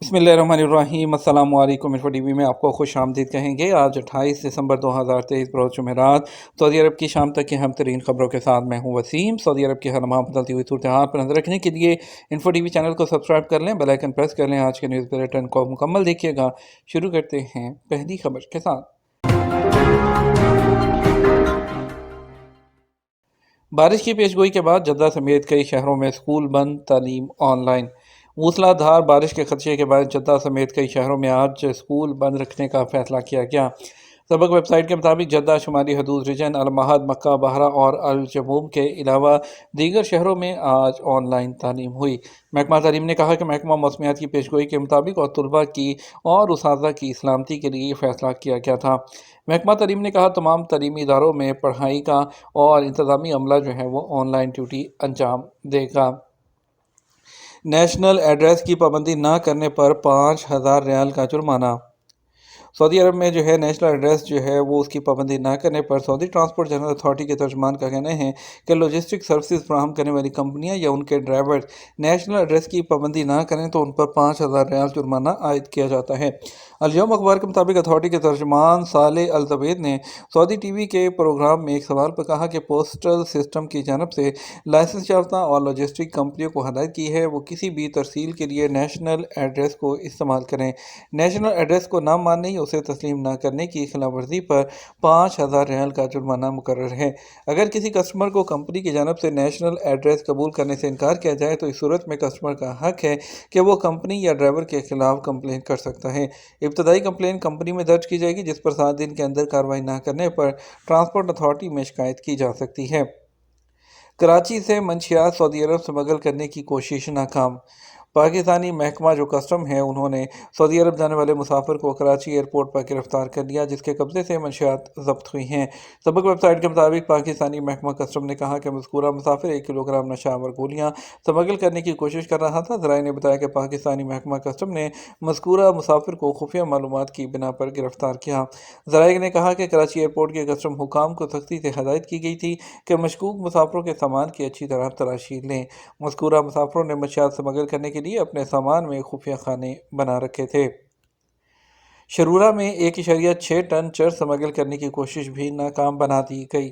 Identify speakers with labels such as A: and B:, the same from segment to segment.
A: بسم اللہ الرحمن الرحیم۔ السلام علیکم۔ انفو ٹی وی میں آپ کو خوش آمدید کہیں گے۔ آج 28 دسمبر 2023 بروز جمعرات، سعودی عرب کی شام تک کی اہم ترین خبروں کے ساتھ میں ہوں وسیم۔ سعودی عرب کی ہر لمحہ بدلتی ہوئی صورتحال پر نظر رکھنے کے لیے انفو ٹی وی چینل کو سبسکرائب کر لیں، بیل آئیکن پریس کر لیں۔ آج کے نیوز بلیٹن کو مکمل دیکھیے گا۔ شروع کرتے ہیں پہلی خبر کے ساتھ۔ بارش کی پیشگوئی کے بعد جدہ سمیت کئی شہروں میں اسکول بند، تعلیم آن لائن۔ موسلا دھار بارش کے خدشے کے بعد جدہ سمیت کئی شہروں میں آج اسکول بند رکھنے کا فیصلہ کیا گیا۔ سبق ویب سائٹ کے مطابق جدہ، شمالی حدود ریجن، المہد، مکہ، بحرہ اور الجموم کے علاوہ دیگر شہروں میں آج آن لائن تعلیم ہوئی۔ محکمہ تعلیم نے کہا کہ محکمہ موسمیات کی پیشگوئی کے مطابق اور طلباء کی اور اساتذہ کی سلامتی کے لیے یہ فیصلہ کیا گیا تھا۔ محکمہ تعلیم نے کہا تمام تعلیمی اداروں میں پڑھائی کا اور انتظامی عملہ جو ہے وہ آن لائن ڈیوٹی انجام دے گا۔ نیشنل ایڈریس کی پابندی نہ کرنے پر 5,000 ریال کا جرمانہ۔ سعودی عرب میں نیشنل ایڈریس وہ اس کی پابندی نہ کرنے پر سعودی ٹرانسپورٹ جنرل اتھارٹی کے ترجمان کا کہنا ہے کہ لاجسٹک سروسز فراہم کرنے والی کمپنیاں یا ان کے ڈرائیور نیشنل ایڈریس کی پابندی نہ کریں تو ان پر 5,000 ریال جرمانہ عائد کیا جاتا ہے۔ اليوم اخبار کے مطابق اتھارٹی کے ترجمان صالح الزبید نے سعودی ٹی وی کے پروگرام میں ایک سوال پر کہا کہ پوسٹل سسٹم کی جانب سے لائسنس یافتہ اور لاجسٹک کمپنیوں کو ہدایت کی ہے وہ کسی بھی ترسیل کے لیے نیشنل ایڈریس کو استعمال کریں۔ نیشنل ایڈریس کو نہ ماننے یا اسے تسلیم نہ کرنے کی خلاف ورزی پر 5,000 ریال کا جرمانہ مقرر ہے۔ اگر کسی کسٹمر کو کمپنی کی جانب سے نیشنل ایڈریس قبول کرنے سے انکار کیا جائے تو اس صورت میں کسٹمر کا حق ہے کہ وہ کمپنی یا ڈرائیور کے خلاف کمپلین کر سکتا ہے۔ ابتدائی کمپلین کمپنی میں درج کی جائے گی، جس پر 7 دن کے اندر کارروائی نہ کرنے پر ٹرانسپورٹ اتھارٹی میں شکایت کی جا سکتی ہے۔ کراچی سے منشیات سعودی عرب اسمگل کرنے کی کوشش ناکام۔ پاکستانی محکمہ جو کسٹم ہے انہوں نے سعودی عرب جانے والے مسافر کو کراچی ایئرپورٹ پر گرفتار کر لیا، جس کے قبضے سے منشیات ضبط ہوئی ہیں۔ سبق ویب سائٹ کے مطابق پاکستانی محکمہ کسٹم نے کہا کہ مذکورہ مسافر 1 کلو گرام نشہ آور گولیاں اسمگل کرنے کی کوشش کر رہا تھا۔ ذرائع نے بتایا کہ پاکستانی محکمہ کسٹم نے مذکورہ مسافر کو خفیہ معلومات کی بنا پر گرفتار کیا۔ ذرائع نے کہا کہ کراچی ایئرپورٹ کے کسٹم حکام کو سختی سے ہدایت کی گئی تھی کہ مشکوک مسافروں کے سامان کی اچھی طرح تلاشی لیں۔ مذکورہ مسافروں نے منشیات اسمگل کرنے کے لیے اپنے سامان میں خفیہ خانے بنا رکھے تھے۔ شرورہ میں 1.6 ٹن چرس اسمگل کرنے کی کوشش بھی ناکام بنا دی گئی۔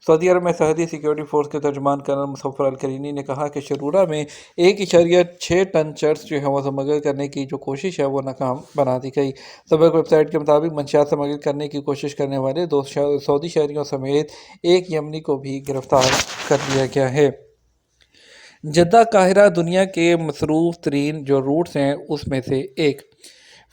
A: سعودی عرب میں سرحدی سیکیورٹی فورس کے ترجمان کرنل مظفر الکرینی نے کہا کہ شرورہ میں 1.6 ٹن چرس وہ اسمگل کرنے کی جو کوشش ہے وہ ناکام بنا دی گئی۔ سبق ویب سائٹ کے مطابق منشیات اسمگل کرنے کی کوشش کرنے والے 2 سعودی شہریوں سمیت ایک یمنی کو بھی گرفتار کر لیا گیا ہے۔ جدہ قاہرہ دنیا کے مصروف ترین جو روٹس ہیں اس میں سے ایک۔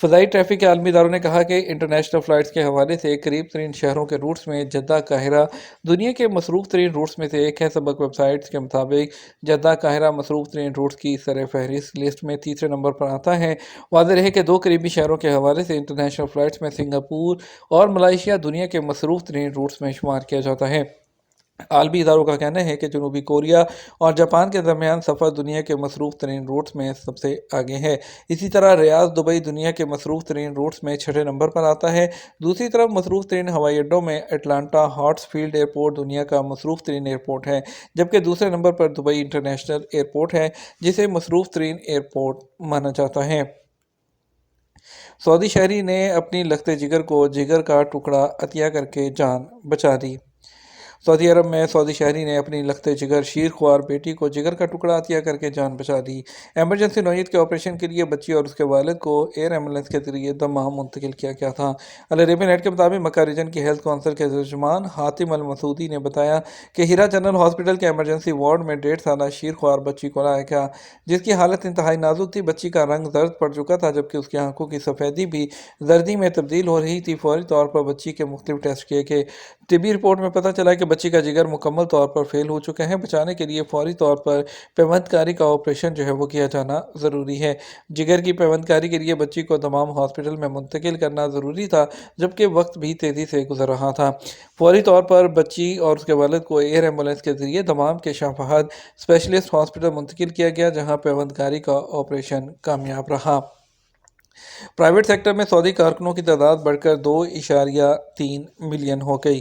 A: فضائی ٹریفک کے عالمی اداروں نے کہا کہ انٹرنیشنل فلائٹس کے حوالے سے قریب ترین شہروں کے روٹس میں جدہ قاہرہ دنیا کے مصروف ترین روٹس میں سے ایک ہے۔ سبق ویب سائٹس کے مطابق جدہ قاہرہ مصروف ترین روٹس کی سر فہرست لسٹ میں تیسرے نمبر پر آتا ہے۔ واضح رہے کہ 2 قریبی شہروں کے حوالے سے انٹرنیشنل فلائٹس میں سنگاپور اور ملائیشیا دنیا کے مصروف ترین روٹس میں شمار کیا جاتا ہے۔ عالمی اداروں کا کہنا ہے کہ جنوبی کوریا اور جاپان کے درمیان سفر دنیا کے مصروف ترین روٹس میں سب سے آگے ہے۔ اسی طرح ریاض دبئی دنیا کے مصروف ترین روٹس میں 6 نمبر پر آتا ہے۔ دوسری طرف مصروف ترین ہوائی اڈوں میں اٹلانٹا ہارٹس فیلڈ ایئرپورٹ دنیا کا مصروف ترین ایئرپورٹ ہے، جبکہ دوسرے نمبر پر دبئی انٹرنیشنل ایئرپورٹ ہے جسے مصروف ترین ایئرپورٹ مانا جاتا ہے۔ سعودی شہری نے اپنی لخت جگر کو جگر کا ٹکڑا عطیہ کر کے جان بچا دی۔ سعودی عرب میں سعودی شہری نے اپنی لخت جگر شیر خوار بیٹی کو جگر کا ٹکڑا عطیہ کر کے جان بچا دی۔ ایمرجنسی نوعیت کے آپریشن کے لیے بچی اور اس کے والد کو ایئر ایمبولینس کے ذریعے دمام منتقل کیا گیا تھا۔ العربیہ نیٹ کے مطابق مکہ ریجن کی ہیلتھ کونسل کے ترجمان حاتم المسعودی نے بتایا کہ ہیرا جنرل ہاسپٹل کے ایمرجنسی وارڈ میں 1.5 سالہ شیر خوار بچی کو لایا گیا، جس کی حالت انتہائی نازک تھی۔ بچی کا رنگ زرد پڑ چکا تھا، جبکہ اس کی آنکھوں کی سفیدی بھی زردی میں تبدیل ہو رہی تھی۔ فوری طور پر بچی کے مختلف ٹیسٹ کیے گئے۔ طبی رپورٹ میں پتہ چلا کہ بچی کا جگر مکمل طور پر فیل ہو چکا ہے۔ بچانے کے لیے فوری طور پر پیوند کاری کا آپریشن وہ کیا جانا ضروری ہے۔ جگر کی پیوند کاری کے لیے بچی کو دمام ہاسپٹل میں منتقل کرنا ضروری تھا، جبکہ وقت بھی تیزی سے گزر رہا تھا۔ فوری طور پر بچی اور اس کے والد کو ایئر ایمبولینس کے ذریعے دمام کے شاہ فہد اسپیشلسٹ ہاسپٹل منتقل کیا گیا، جہاں پیوند کاری کا آپریشن کامیاب رہا۔ پرائیویٹ سیکٹر میں سعودی کارکنوں کی تعداد بڑھ کر 2.3 ملین ہو گئی۔